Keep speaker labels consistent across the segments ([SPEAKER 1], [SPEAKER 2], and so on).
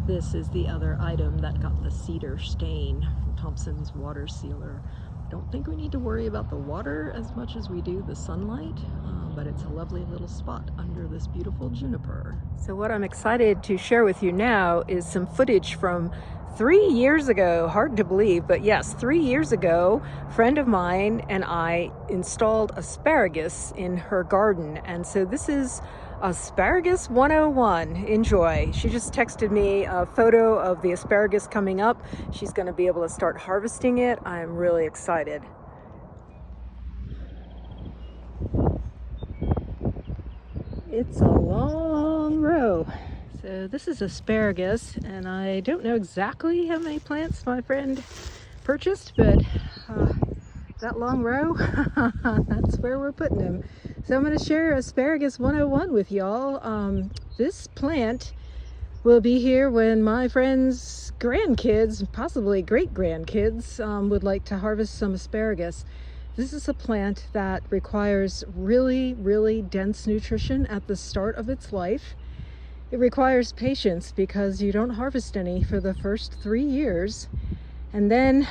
[SPEAKER 1] This is the other item that got the cedar stain, Thompson's water sealer. Don't think we need to worry about the water as much as we do the sunlight, but it's a lovely little spot under this beautiful juniper. So what I'm excited to share with you now is some footage from 3 years ago. Hard to believe, but yes, 3 years ago, a friend of mine and I installed asparagus in her garden. And so this is Asparagus 101. Enjoy. She just texted me a photo of the asparagus coming up. She's going to be able to start harvesting it. I'm really excited. It's a long row. So this is asparagus, and I don't know exactly how many plants my friend purchased, but that long row, that's where we're putting them. So I'm going to share Asparagus 101 with y'all. This plant will be here when my friend's grandkids, possibly great-grandkids, would like to harvest some asparagus. This is a plant that requires really, really dense nutrition at the start of its life. It requires patience because you don't harvest any for the first 3 years. And then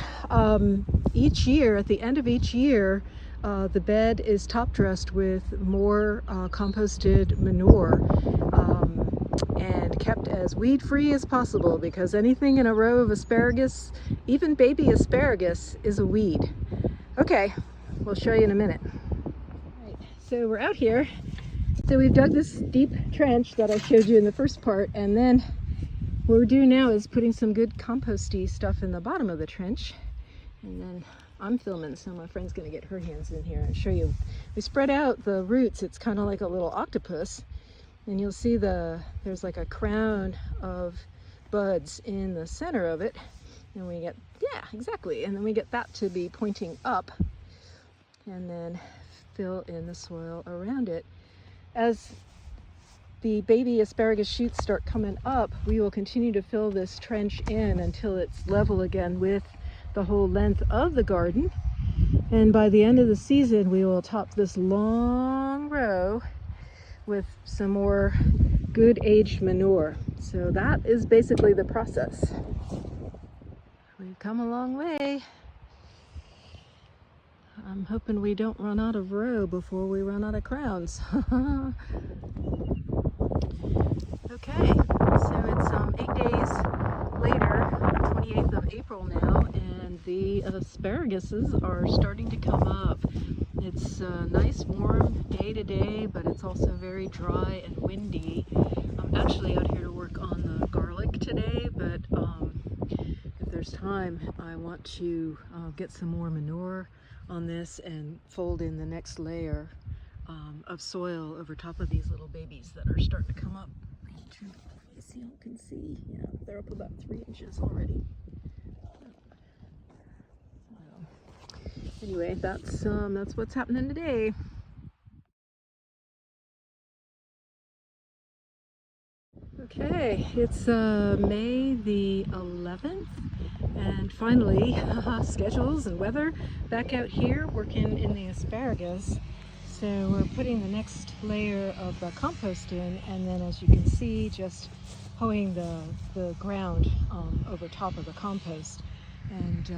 [SPEAKER 1] each year, at the end of each year, the bed is top dressed with more composted manure and kept as weed free as possible, because anything in a row of asparagus, even baby asparagus, is a weed. Okay, we'll show you in a minute. All right, so we're out here. So we've dug this deep trench that I showed you in the first part, and then what we're doing now is putting some good composty stuff in the bottom of the trench. And then I'm filming, so my friend's gonna get her hands in here and show you. We spread out the roots. It's kind of like a little octopus, and you'll see there's like a crown of buds in the center of it, and we get, yeah, exactly, and then we get that to be pointing up, and then fill in the soil around it. As the baby asparagus shoots start coming up, we will continue to fill this trench in until it's level again with the whole length of the garden. And by the end of the season, we will top this long row with some more good aged manure. So that is basically the process. We've come a long way. I'm hoping we don't run out of row before we run out of crowns. Okay, so it's 8 days later, 28th of April now, and the asparaguses are starting to come up. It's a nice warm day today, but it's also very dry and windy. I'm actually out here to work on the garlic today, but if there's time, I want to get some more manure on this and fold in the next layer of soil over top of these little babies that are starting to come up. See, you can see, yeah, they're up about 3 inches already. Anyway, that's what's happening today. Okay, it's May the 11th, and finally schedules and weather back out here working in the asparagus. So we're putting the next layer of the compost in, and then, as you can see, just hoeing the ground over top of the compost. And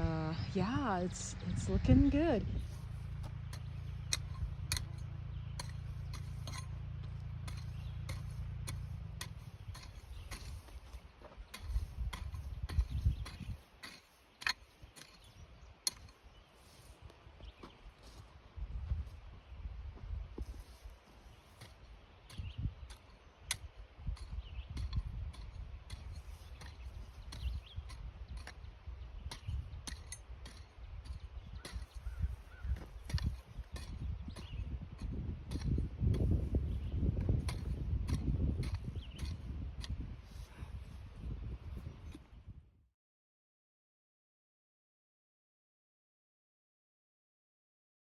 [SPEAKER 1] yeah, it's looking good.